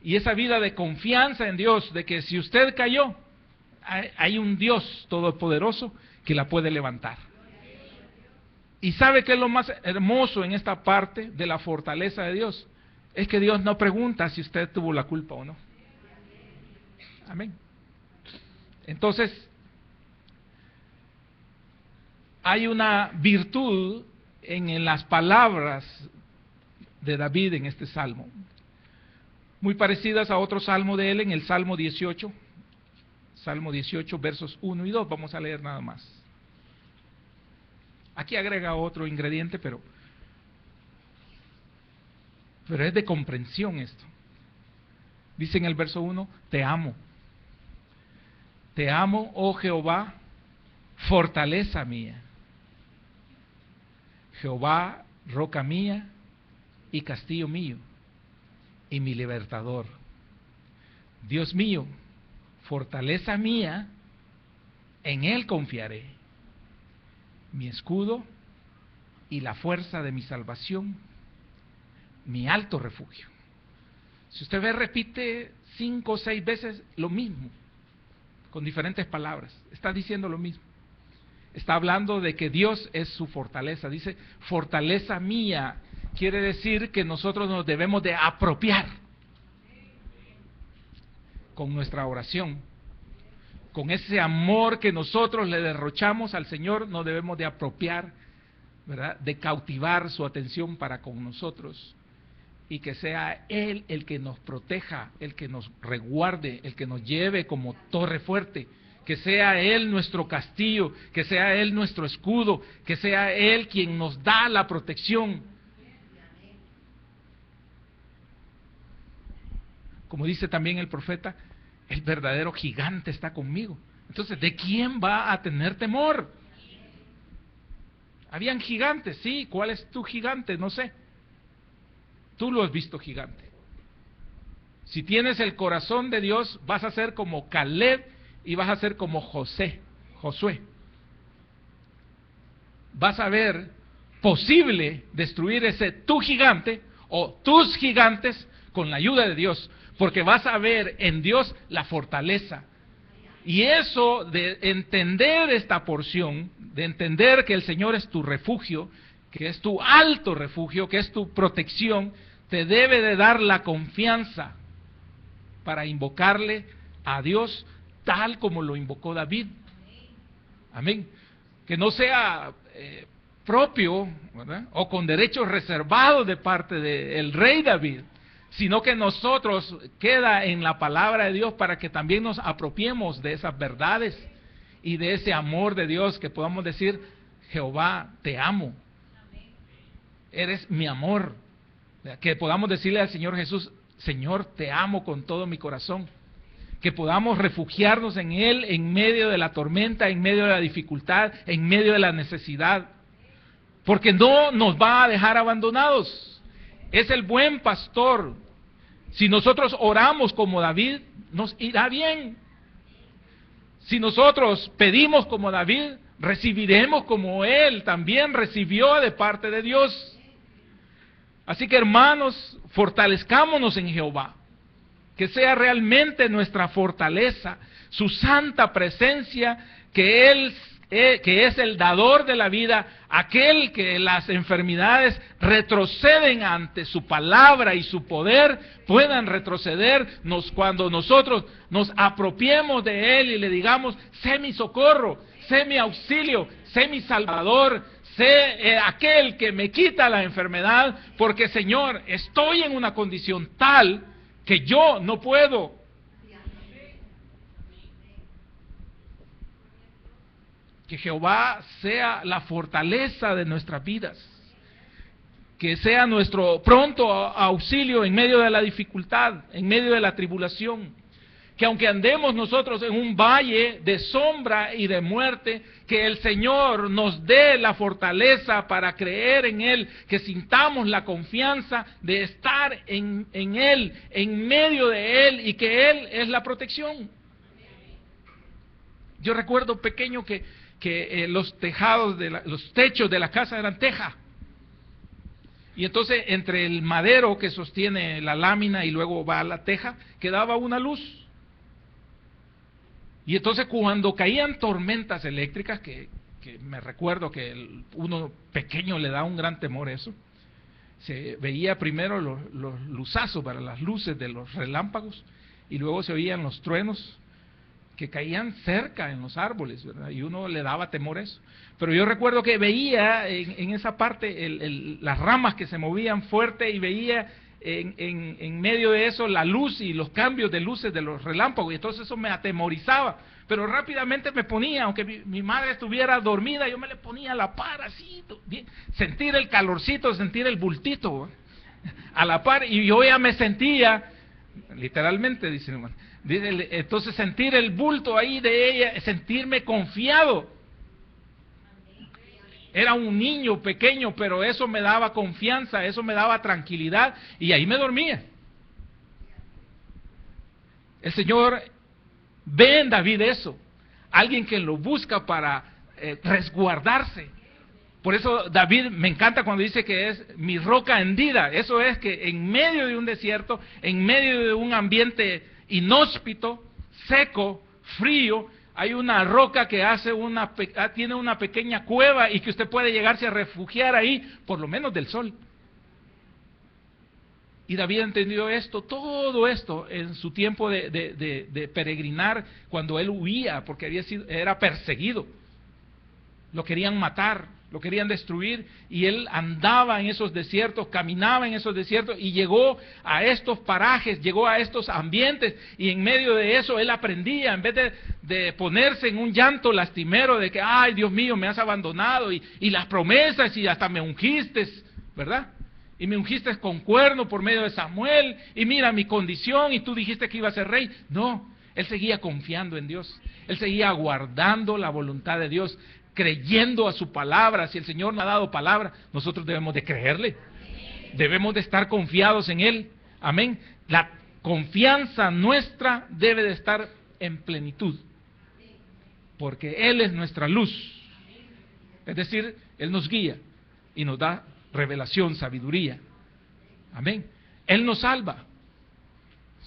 y esa vida de confianza en Dios, de que si usted cayó, hay un Dios todopoderoso que la puede levantar. Y sabe que es lo más hermoso en esta parte de la fortaleza de Dios, es que Dios no pregunta si usted tuvo la culpa o no. Amén. Entonces, hay una virtud en las palabras de David en este salmo, muy parecidas a otro salmo de él, en el Salmo 18, versos 1 y 2, vamos a leer nada más. Aquí agrega otro ingrediente, pero es de comprensión esto. Dice en el verso 1, te amo, oh Jehová, fortaleza mía, Jehová, roca mía y castillo mío, y mi libertador. Dios mío, fortaleza mía, en Él confiaré, mi escudo y la fuerza de mi salvación, mi alto refugio. Si usted ve, repite 5 o 6 veces lo mismo, con diferentes palabras. Está diciendo lo mismo. Está hablando de que Dios es su fortaleza. Dice, fortaleza mía. Quiere decir que nosotros nos debemos de apropiar con nuestra oración. Con ese amor que nosotros le derrochamos al Señor, nos debemos de apropiar, ¿verdad? De cautivar su atención para con nosotros. Y que sea Él el que nos proteja, el que nos resguarde, el que nos lleve como torre fuerte. Que sea Él nuestro castillo, que sea Él nuestro escudo, que sea Él quien nos da la protección. Como dice también el profeta, el verdadero gigante está conmigo. Entonces, ¿de quién va a tener temor? Habían gigantes, sí. ¿Cuál es tu gigante? No sé. Tú lo has visto gigante. Si tienes el corazón de Dios, vas a ser como Caleb y vas a ser como Josué. Vas a ver posible destruir ese tu gigante o tus gigantes con la ayuda de Dios, porque vas a ver en Dios la fortaleza. Y eso de entender esta porción, de entender que el Señor es tu refugio, que es tu alto refugio, que es tu protección, te debe de dar la confianza para invocarle a Dios tal como lo invocó David. Amén. Que no sea propio, ¿verdad? O con derechos reservados de parte del rey David, sino que nosotros queda en la palabra de Dios para que también nos apropiemos de esas verdades y de ese amor de Dios, que podamos decir, Jehová, te amo. Eres mi amor. Que podamos decirle al Señor Jesús, Señor, te amo con todo mi corazón. Que podamos refugiarnos en Él en medio de la tormenta, en medio de la dificultad, en medio de la necesidad. Porque no nos va a dejar abandonados. Es el buen pastor. Si nosotros oramos como David, nos irá bien. Si nosotros pedimos como David, recibiremos como Él también recibió de parte de Dios. Así que, hermanos, fortalezcámonos en Jehová. Que sea realmente nuestra fortaleza, su santa presencia, que Él que es el dador de la vida, aquel que las enfermedades retroceden ante su palabra y su poder, puedan retroceder cuando nosotros nos apropiemos de Él y le digamos, sé mi socorro, sé mi auxilio, sé mi salvador, sé aquel que me quita la enfermedad, porque Señor, estoy en una condición tal que yo no puedo. Que Jehová sea la fortaleza de nuestras vidas, que sea nuestro pronto auxilio en medio de la dificultad, en medio de la tribulación, que aunque andemos nosotros en un valle de sombra y de muerte, que el Señor nos dé la fortaleza para creer en Él, que sintamos la confianza de estar en Él, en medio de Él, y que Él es la protección. Yo recuerdo pequeño que los tejados, los techos de la casa eran teja. Y entonces entre el madero que sostiene la lámina y luego va a la teja, quedaba una luz. Y entonces cuando caían tormentas eléctricas, que me recuerdo que uno pequeño le da un gran temor a eso, se veía primero los luzazos para las luces de los relámpagos, y luego se oían los truenos que caían cerca en los árboles, ¿verdad? Y uno le daba temor a eso. Pero yo recuerdo que veía en esa parte las ramas que se movían fuerte, y veía en medio de eso la luz y los cambios de luces de los relámpagos, y entonces eso me atemorizaba. Pero rápidamente me ponía, aunque mi madre estuviera dormida, yo me le ponía a la par así, bien, sentir el calorcito, sentir el bultito, ¿verdad? A la par, y yo ya me sentía, literalmente, dice hermano, entonces sentir el bulto ahí de ella, sentirme confiado, Era un niño pequeño, pero eso me daba confianza, eso me daba tranquilidad, y ahí me dormía. El Señor ve en David eso, alguien que lo busca para resguardarse. Por eso David me encanta cuando dice que es mi roca hendida. Eso es que en medio de un desierto, en medio de un ambiente inhóspito, seco, frío, hay una roca que tiene una pequeña cueva y que usted puede llegarse a refugiar ahí, por lo menos del sol. Y David entendió esto, todo esto, en su tiempo de peregrinar, cuando él huía, porque era perseguido. Lo querían matar, lo querían destruir, y él andaba en esos desiertos, caminaba en esos desiertos, y llegó a estos parajes, llegó a estos ambientes, y en medio de eso él aprendía, en vez de ponerse en un llanto lastimero de que, ay Dios mío, me has abandonado, y las promesas, y hasta me ungiste, ¿verdad? Y me ungiste con cuerno por medio de Samuel, y mira mi condición, y tú dijiste que iba a ser rey. No, él seguía confiando en Dios, él seguía aguardando la voluntad de Dios, creyendo a su palabra. Si el Señor nos ha dado palabra, nosotros debemos de creerle, debemos de estar confiados en Él. Amén. La confianza nuestra debe de estar en plenitud, porque Él es nuestra luz, es decir, Él nos guía y nos da revelación, sabiduría. Amén. Él nos salva.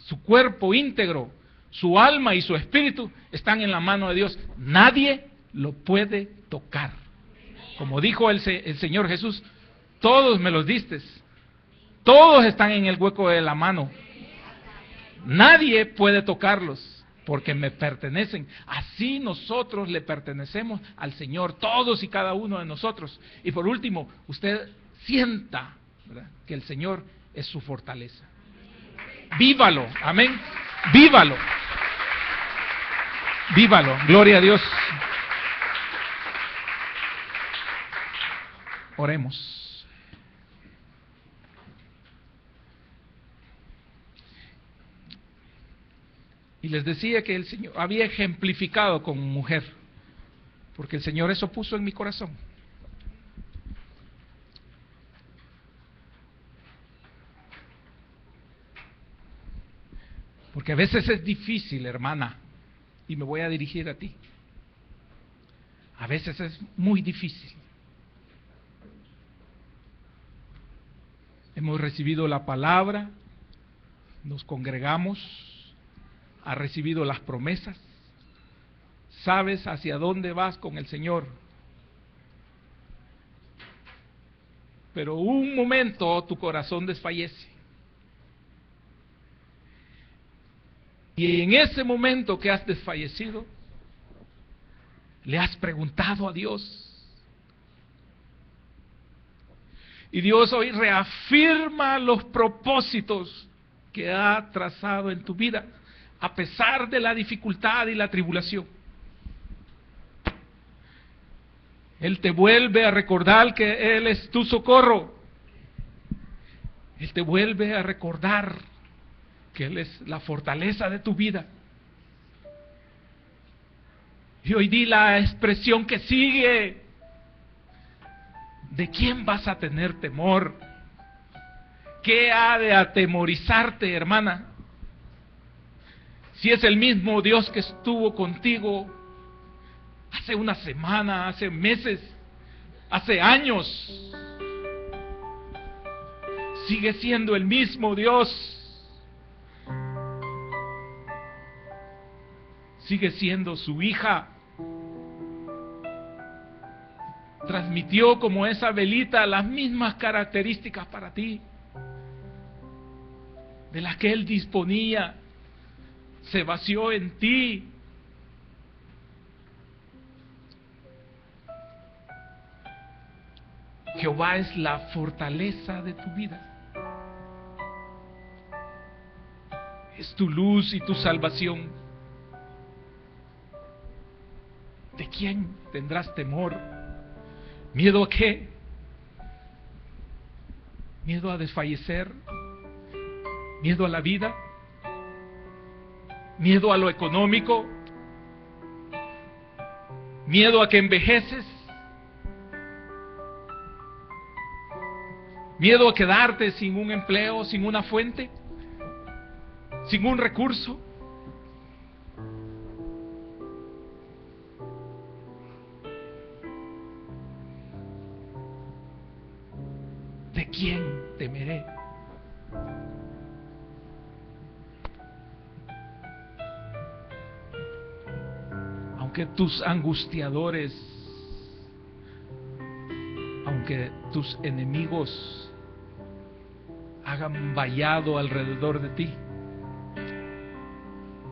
Su cuerpo íntegro, su alma y su espíritu están en la mano de Dios. Nadie lo puede tocar. Como dijo el Señor Jesús, todos me los diste, todos están en el hueco de la mano. Nadie puede tocarlos porque me pertenecen. Así nosotros le pertenecemos al Señor, todos y cada uno de nosotros. Y por último, usted sienta, ¿verdad?, que el Señor es su fortaleza. Vívalo, amén, vívalo, vívalo, gloria a Dios. Oremos. Y les decía que el Señor había ejemplificado con mujer, porque el Señor eso puso en mi corazón. Porque a veces es difícil, hermana, y me voy a dirigir a ti. A veces es muy difícil. Hemos recibido la palabra, nos congregamos, has recibido las promesas, sabes hacia dónde vas con el Señor. Pero un momento tu corazón desfallece. Y en ese momento que has desfallecido, le has preguntado a Dios. Y Dios hoy reafirma los propósitos que ha trazado en tu vida, a pesar de la dificultad y la tribulación. Él te vuelve a recordar que Él es tu socorro. Él te vuelve a recordar que Él es la fortaleza de tu vida. Y hoy di la expresión que sigue. ¿De quién vas a tener temor? ¿Qué ha de atemorizarte, hermana? Si es el mismo Dios que estuvo contigo hace una semana, hace meses, hace años, sigue siendo el mismo Dios. Sigue siendo su hija. Transmitió como esa velita las mismas características para ti, de las que Él disponía, se vació en ti. Jehová es la fortaleza de tu vida, es tu luz y tu salvación. ¿De quién tendrás temor? ¿Miedo a qué? ¿Miedo a desfallecer? ¿Miedo a la vida? ¿Miedo a lo económico? ¿Miedo a que envejeces? miedo a quedarte sin un empleo, sin una fuente, sin un recurso. ¿De quién temeré? Aunque tus angustiadores, aunque tus enemigos hagan vallado alrededor de ti,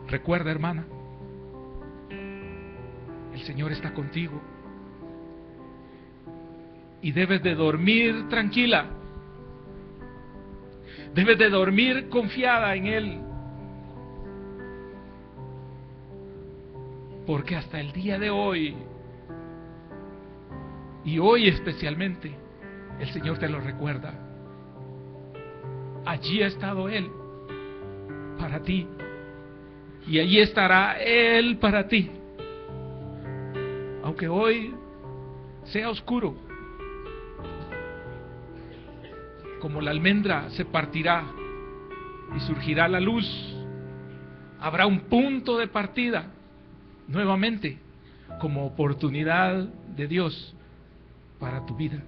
recuerda, hermana, el Señor está contigo y debes de dormir tranquila, debes de dormir confiada en Él, porque hasta el día de hoy, y hoy especialmente, el Señor te lo recuerda. Allí ha estado Él para ti, y allí estará Él para ti. Aunque hoy sea oscuro, como la almendra se partirá y surgirá la luz, habrá un punto de partida nuevamente como oportunidad de Dios para tu vida.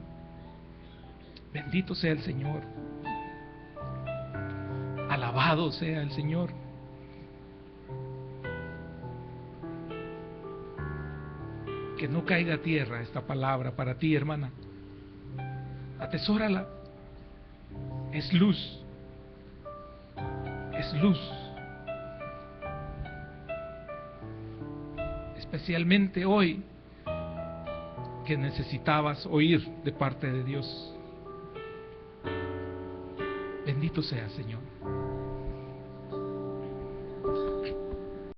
Bendito sea el Señor, alabado sea el Señor. Que no caiga a tierra esta palabra para ti, hermana. Atesórala. Es luz. Es luz. Especialmente hoy que necesitabas oír de parte de Dios. Bendito sea, Señor.